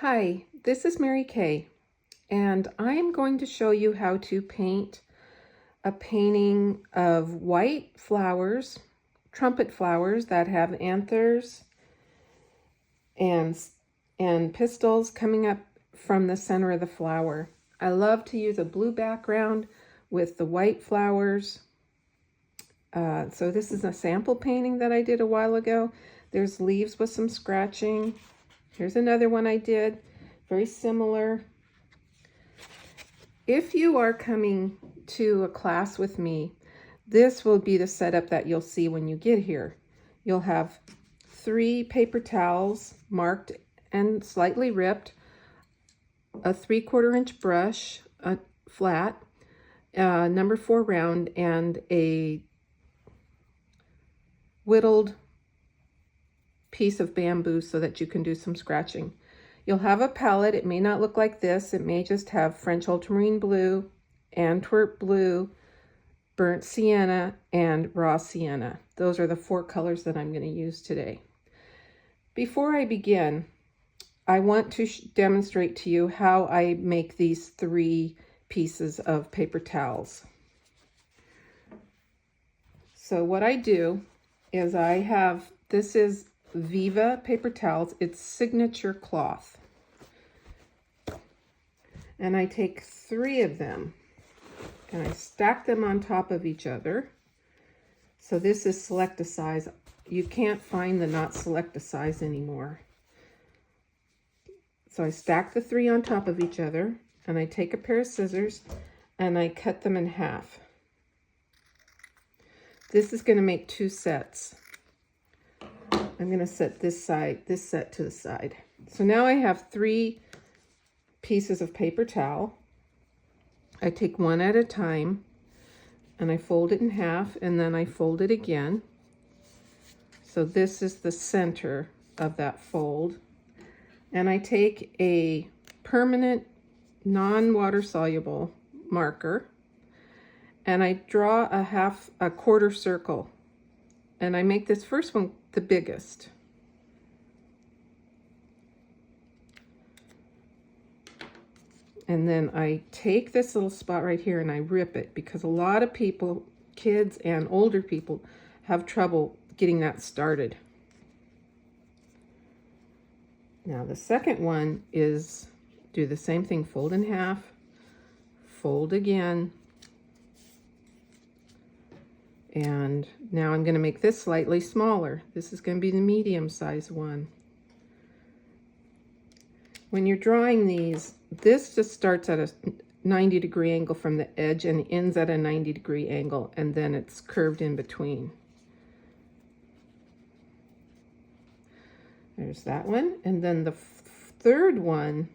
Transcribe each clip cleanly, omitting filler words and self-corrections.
Hi, this is Mary Kay, and I'm going to show you how to paint a painting of white flowers, trumpet flowers that have anthers and, and pistils coming up from the center of the flower. I love to use a blue background with the white flowers. So this is a sample painting that I did a while ago. There's leaves with some scratching. Here's another one I did, very similar. If you are coming to a class with me, this will be the setup that you'll see when you get here. You'll have 3 paper towels marked and slightly ripped, a 3/4 inch brush, a flat, number 4 round, and a whittled piece of bamboo so that you can do some scratching. You'll have a palette. It may not look like this. It may just have French ultramarine blue, Antwerp blue, burnt sienna, and raw sienna. Those are the 4 colors that I'm going to use today. Before I begin, I want to demonstrate to you how I make these 3 pieces of paper towels. So what I do is this is Viva paper towels. It's signature cloth. And I take 3 of them and I stack them on top of each other. So this is Select a Size. You can't find the not Select a Size anymore. So I stack the 3 on top of each other, and I take a pair of scissors and I cut them in half. This is going to make 2 sets. I'm going to set this set to the side. So now I have 3 pieces of paper towel. I take one at a time and I fold it in half, and then I fold it again. So this is the center of that fold. And I take a permanent non-water soluble marker and I draw a quarter circle, and I make this first one the biggest. And then I take this little spot right here and I rip it, because a lot of people, kids and older people, have trouble getting that started. Now the second one is do the same thing, fold in half, fold again, and now I'm going to make this slightly smaller. This is going to be the medium size one. When you're drawing these, this just starts at a 90-degree angle from the edge and ends at a 90-degree angle, and then it's curved in between. There's that one. And then the third one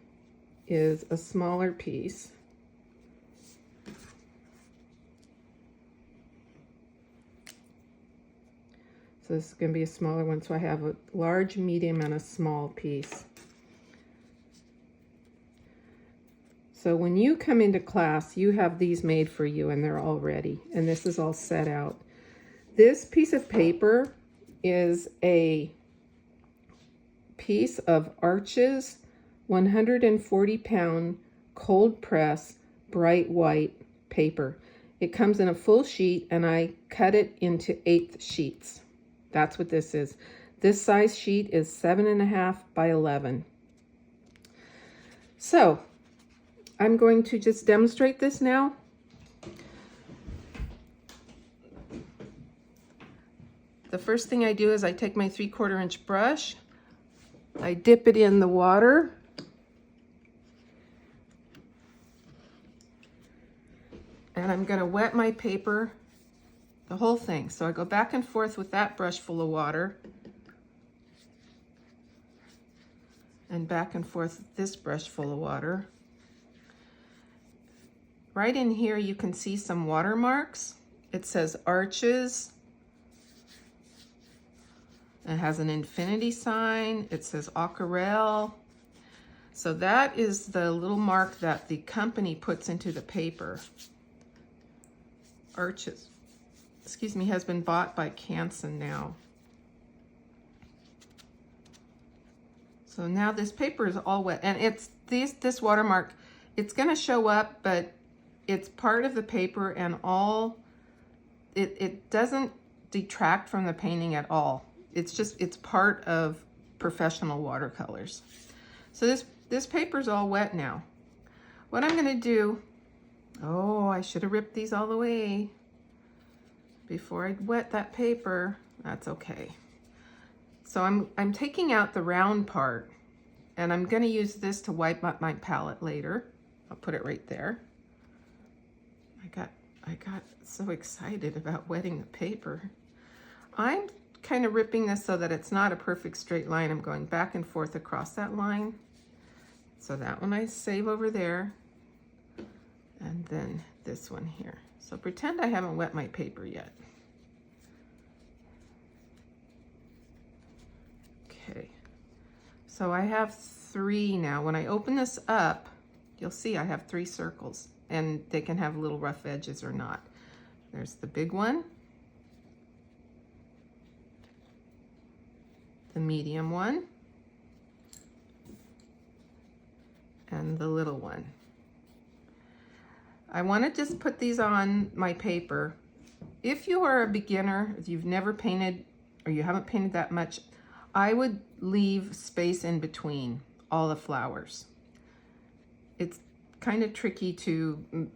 is a smaller piece. So this is going to be a smaller one. So I have a large, medium, and a small piece. So when you come into class, you have these made for you and they're all ready. And this is all set out. This piece of paper is a piece of Arches 140-pound cold press bright white paper. It comes in a full sheet and I cut it into 1/8 sheets. That's what this is. This size sheet is 7.5 by 11. So I'm going to just demonstrate this now. The first thing I do is I take my 3/4 inch brush, I dip it in the water, and I'm going to wet my paper, the whole thing. So I go back and forth with that brush full of water, and back and forth with this brush full of water. Right in here you can see some watermarks. It says Arches. It has an infinity sign. It says Aquarelle. So that is the little mark that the company puts into the paper. Arches, excuse me, has been bought by Canson now. So now this paper is all wet, and it's this watermark, it's gonna show up, but it's part of the paper, and it doesn't detract from the painting at all. It's part of professional watercolors. So this paper's all wet now. What I'm gonna do, oh, I should have ripped these all the way before I wet that paper. That's okay. So I'm taking out the round part, and I'm gonna use this to wipe up my palette later. I'll put it right there. I got so excited about wetting the paper. I'm kind of ripping this so that it's not a perfect straight line. I'm going back and forth across that line. So that one I save over there, and then this one here. So pretend I haven't wet my paper yet. Okay, so I have 3 now. When I open this up, you'll see I have 3 circles, and they can have little rough edges or not. There's the big one, the medium one, and the little one. I want to just put these on my paper. If you are a beginner, if you've never painted or you haven't painted that much, I would leave space in between all the flowers. It's kind of tricky to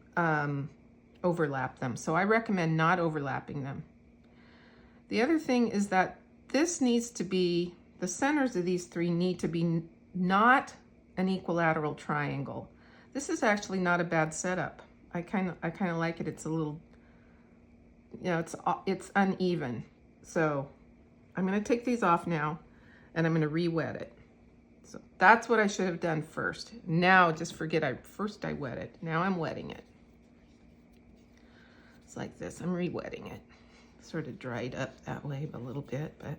overlap them, so I recommend not overlapping them. The other thing is that this needs to be, the centers of these 3 need to be not an equilateral triangle. This is actually not a bad setup. I kind of like it. It's a little, you know, it's uneven. So I'm going to take these off now, and I'm going to re-wet it. So that's what I should have done first. Now just forget first I wet it. Now I'm wetting it. It's like this. I'm re-wetting it. Sort of dried up that way a little bit, but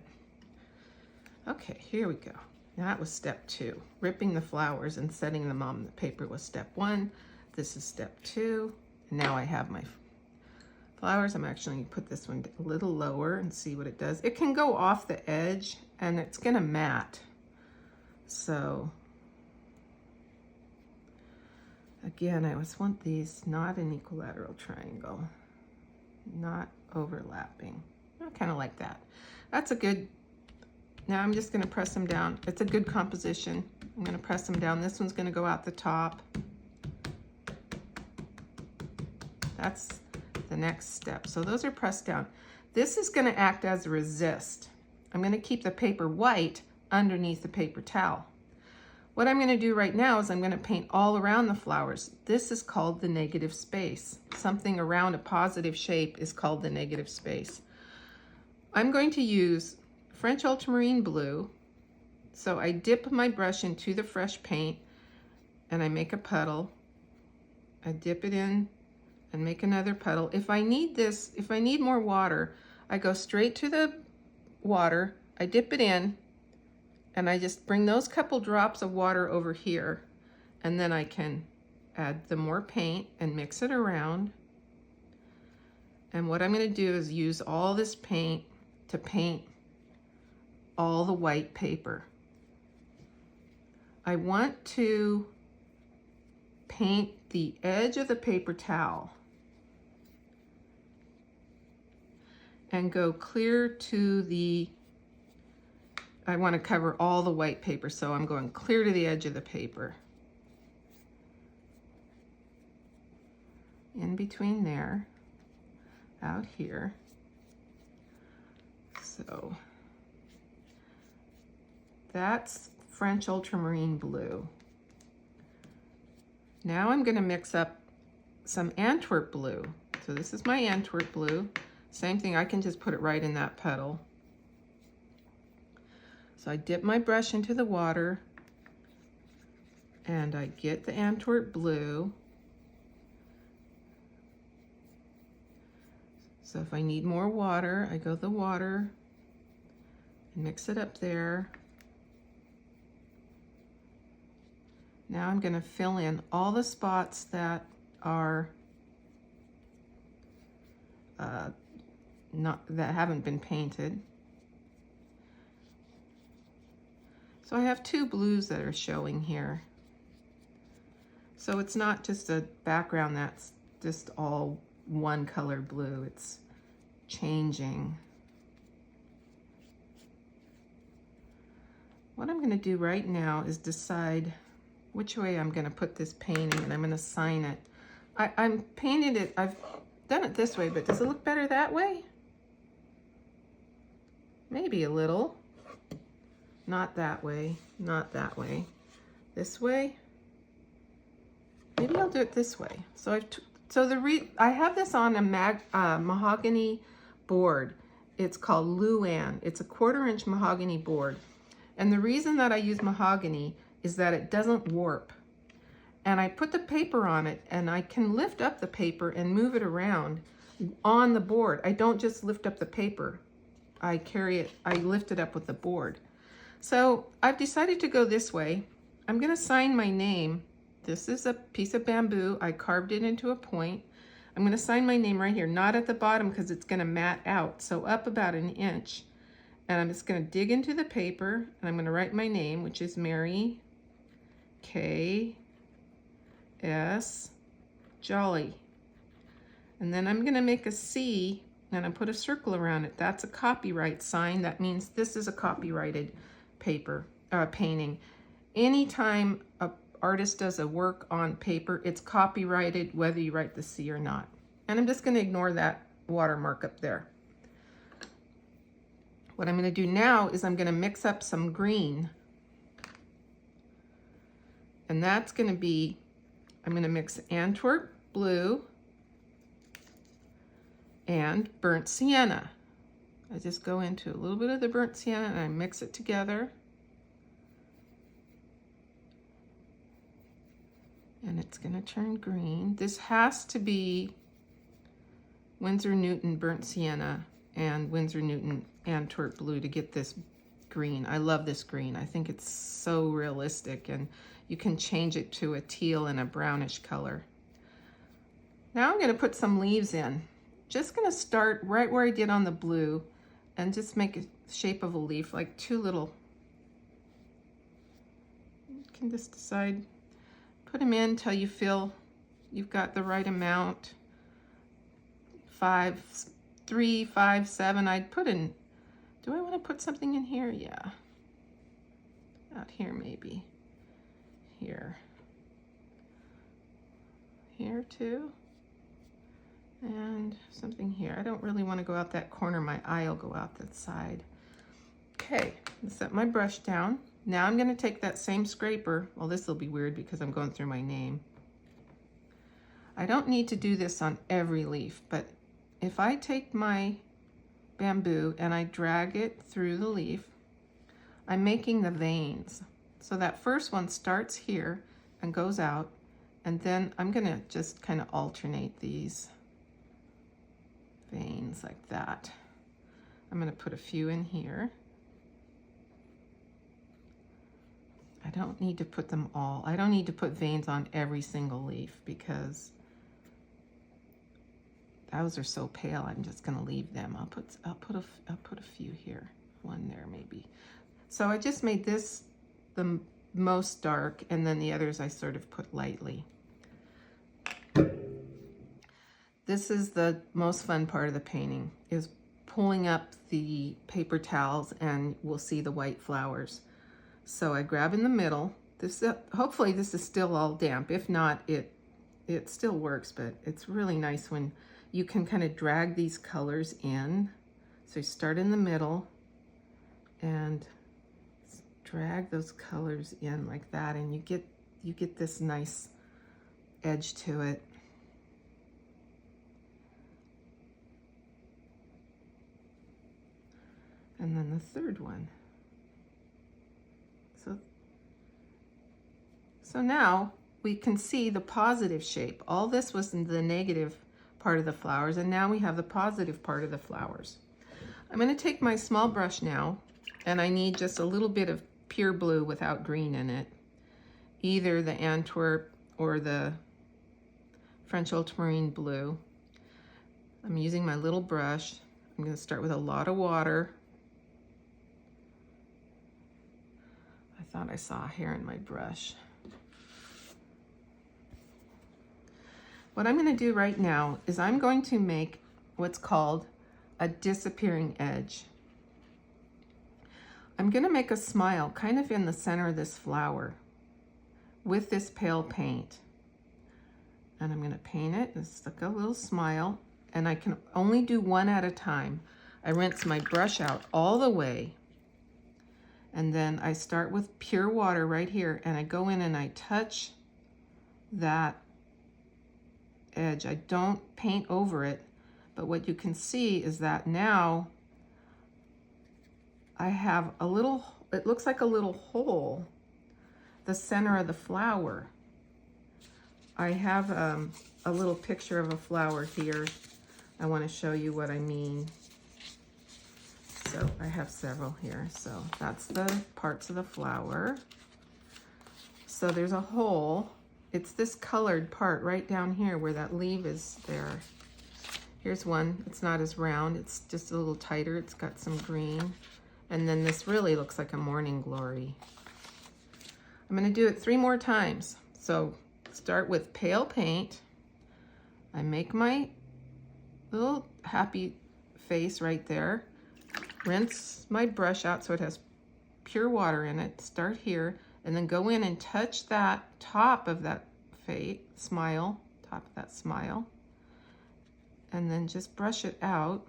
okay, here we go. Now that was step 2. Ripping the flowers and setting them on the paper was step 1. This is step 2. And now I have my flowers. I'm actually going to put this one a little lower and see what it does. It can go off the edge, and it's going to matte. So again, I always want these not an equilateral triangle, not overlapping. I kind of like that. That's a good, now I'm just going to press them down. It's a good composition. I'm going to press them down. This one's going to go out the top. That's the next step. So those are pressed down. This is going to act as a resist. I'm going to keep the paper white underneath the paper towel. What I'm going to do right now is I'm going to paint all around the flowers. This is called the negative space. Something around a positive shape is called the negative space. I'm going to use French ultramarine blue. So I dip my brush into the fresh paint and I make a puddle. I dip it in and make another puddle. If I need more water, I go straight to the water, I dip it in, and I just bring those couple drops of water over here, and then I can add the more paint and mix it around. And what I'm going to do is use all this paint to paint all the white paper. I want to paint the edge of the paper towel and go clear to the, I want to cover all the white paper, so I'm going clear to the edge of the paper. In between there, out here. So that's French ultramarine blue. Now I'm going to mix up some Antwerp blue. So this is my Antwerp blue. Same thing, I can just put it right in that puddle. So I dip my brush into the water and I get the Antwerp blue. So if I need more water, I go the water and mix it up there. Now I'm going to fill in all the spots that are that haven't been painted. So I have two blues that are showing here. So it's not just a background that's just all one color blue, it's changing. What I'm going to do right now is decide which way I'm going to put this painting, and I'm going to sign it. I'm painted it, I've done it this way, but does it look better that way? Maybe a little. Not that way, not that way. This way? Maybe I'll do it this way. So I have this on a mahogany board. It's called Luan. It's a 1/4-inch mahogany board. And the reason that I use mahogany is that it doesn't warp. And I put the paper on it, and I can lift up the paper and move it around on the board. I don't just lift up the paper. I carry it, I lift it up with the board. So I've decided to go this way. I'm going to sign my name. This is a piece of bamboo. I carved it into a point. I'm going to sign my name right here, not at the bottom because it's going to mat out. So up about 1 inch. And I'm just going to dig into the paper, and I'm going to write my name, which is Mary K. S. Jolly. And then I'm going to make a C, and I put a circle around it. That's a copyright sign. That means this is a copyrighted painting. Anytime an artist does a work on paper, it's copyrighted whether you write the C or not. And I'm just going to ignore that watermark up there. What I'm going to do now is I'm going to mix up some green. And that's going to be, I'm going to mix Antwerp blue and burnt sienna. I just go into a little bit of the burnt sienna and I mix it together. And it's going to turn green. This has to be Winsor Newton burnt sienna and Winsor Newton Antwerp blue to get this green. I love this green. I think it's so realistic, and you can change it to a teal and a brownish color. Now I'm going to put some leaves in. Just going to start right where I did on the blue and just make a shape of a leaf, like two little. You can just decide, put them in until you feel you've got the right amount. 3, 5, 7. I'd put in, do I want to put something in here? Yeah. Out here maybe. Here. Here too. And something here. I don't really want to go out that corner. My eye will go out that side. Okay, let's set my brush down. Now I'm going to take that same scraper. Well, this will be weird because I'm going through my name. I don't need to do this on every leaf, but if I take my bamboo and I drag it through the leaf, I'm making the veins. So that first one starts here and goes out, and then I'm going to just kind of alternate these veins like that. I'm going to put a few in here. I don't need to put them all. I don't need to put veins on every single leaf because those are so pale. I'm just going to leave them. I'll put a few here. One there maybe. So I just made this the most dark, and then the others I sort of put lightly. This is the most fun part of the painting, is pulling up the paper towels, and we'll see the white flowers. So I grab in the middle. This hopefully this is still all damp. If not, it still works, but it's really nice when you can kind of drag these colors in. So you start in the middle and drag those colors in like that, and you get this nice edge to it. And then the third one. So now we can see the positive shape. All this was in the negative part of the flowers, and now we have the positive part of the flowers. I'm going to take my small brush now, and I need just a little bit of pure blue without green in it. Either the Antwerp or the French ultramarine blue. I'm using my little brush. I'm going to start with a lot of water. I thought I saw a hair in my brush. What I'm going to do right now is I'm going to make what's called a disappearing edge. I'm going to make a smile kind of in the center of this flower with this pale paint. And I'm going to paint it. It's like a little smile. And I can only do one at a time. I rinse my brush out all the way. And then I start with pure water right here. And I go in and I touch that edge. I don't paint over it. But what you can see is that now I have a little, it looks like a little hole, the center of the flower. I have a little picture of a flower here. I want to show you what I mean. So I have several here. So that's the parts of the flower. So there's a hole. It's this colored part right down here where that leaf is there. Here's one. It's not as round. It's just a little tighter. It's got some green. And then this really looks like a morning glory. I'm going to do it 3 more times. So start with pale paint. I make my little happy face right there. Rinse my brush out so it has pure water in it. Start here and then go in and touch that top of that smile, top of that smile. And then just brush it out.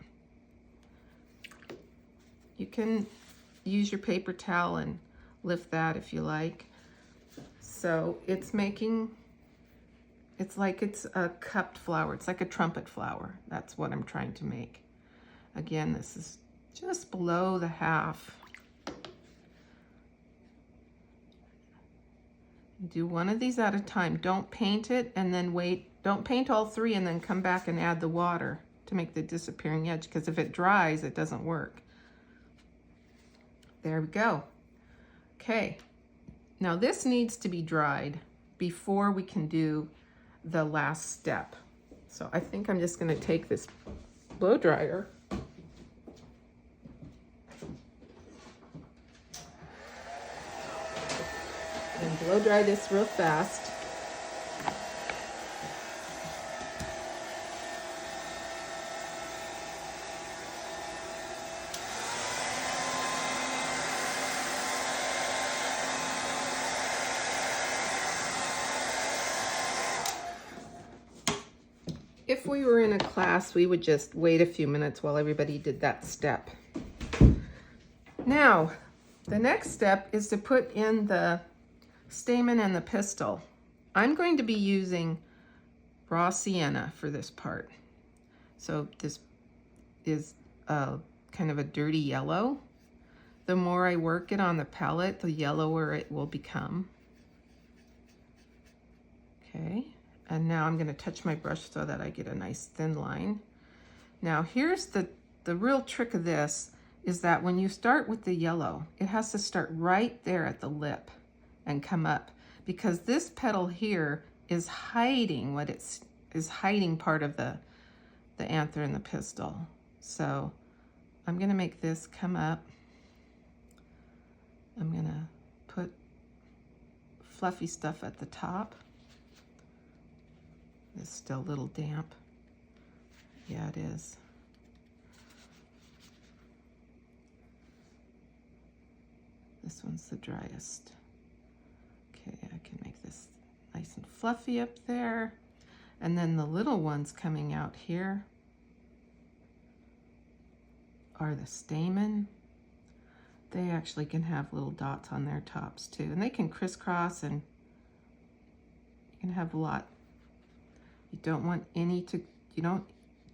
You can use your paper towel and lift that if you like. So it's making, it's like it's a cupped flower. It's like a trumpet flower. That's what I'm trying to make. Again, this is just below the half. Do one of these at a time. Don't paint it and then wait. Don't paint all 3 and then come back and add the water to make the disappearing edge, because if it dries, it doesn't work. There we go. Okay, now this needs to be dried before we can do the last step. So I think I'm just going to take this blow dryer and blow dry this real fast. If we were in a class, we would just wait a few minutes while everybody did that step. Now, the next step is to put in the stamen and the pistil. I'm going to be using raw sienna for this part. So this is kind of a dirty yellow. The more I work it on the palette, the yellower it will become. Okay. And now I'm going to touch my brush so that I get a nice thin line. Now here's the real trick of this, is that when you start with the yellow, it has to start right there at the lip and come up, because this petal here is hiding hiding part of the anther and the pistil. So I'm going to make this come up. I'm going to put fluffy stuff at the top. It's still a little damp. Yeah, it is. This one's the driest. Okay, I can make this nice and fluffy up there. And then the little ones coming out here are the stamen. They actually can have little dots on their tops too. And they can crisscross, and you can have a lot. You don't want you don't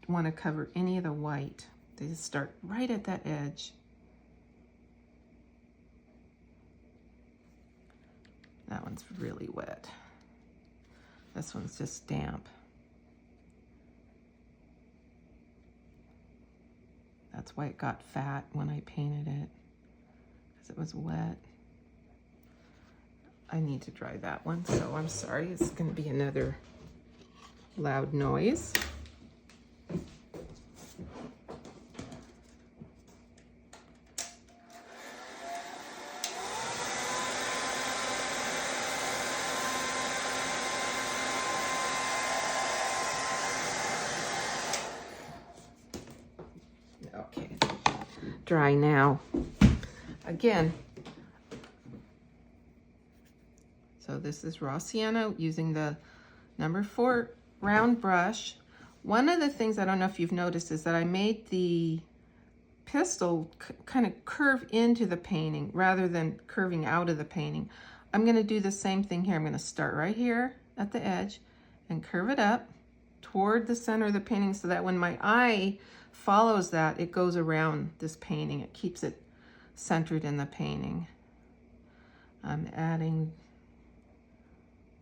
want to cover any of the white. They just start right at that edge. That one's really wet. This one's just damp. That's why it got fat when I painted it, because it was wet. I need to dry that one, so I'm sorry. It's going to be another loud noise. dry now. Again, so this is raw sienna using the number 4 round brush. One of the things, I don't know if you've noticed, is that I made the pistil kind of curve into the painting rather than curving out of the painting. I'm going to do the same thing here. I'm going to start right here at the edge and curve it up toward the center of the painting so that when my eye follows that, it goes around this painting. It keeps it centered in the painting. I'm adding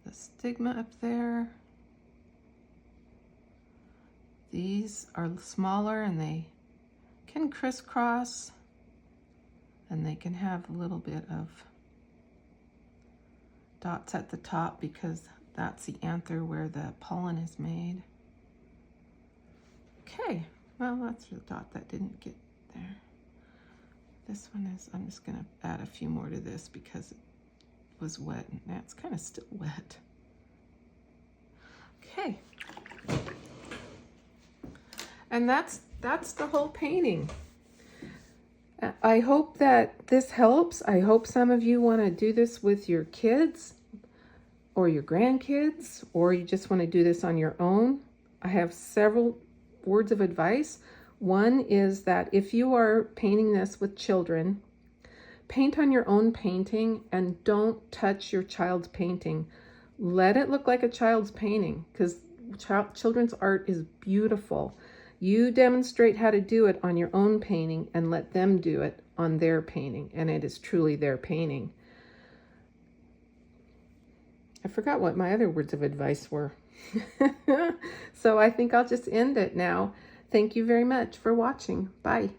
the stigma up there. These are smaller and they can crisscross, and they can have a little bit of dots at the top because that's the anther where the pollen is made. Okay, well, that's the dot that didn't get there. This one is, I'm just going to add a few more to this because it was wet, and that's kind of still wet. Okay. And that's the whole painting. I hope that this helps. I hope some of you want to do this with your kids or your grandkids, or you just want to do this on your own. I have several words of advice. One is that if you are painting this with children, paint on your own painting and don't touch your child's painting. Let it look like a child's painting, because children's art is beautiful. You demonstrate how to do it on your own painting and let them do it on their painting, and it is truly their painting. I forgot what my other words of advice were. So I think I'll just end it now. Thank you very much for watching. Bye.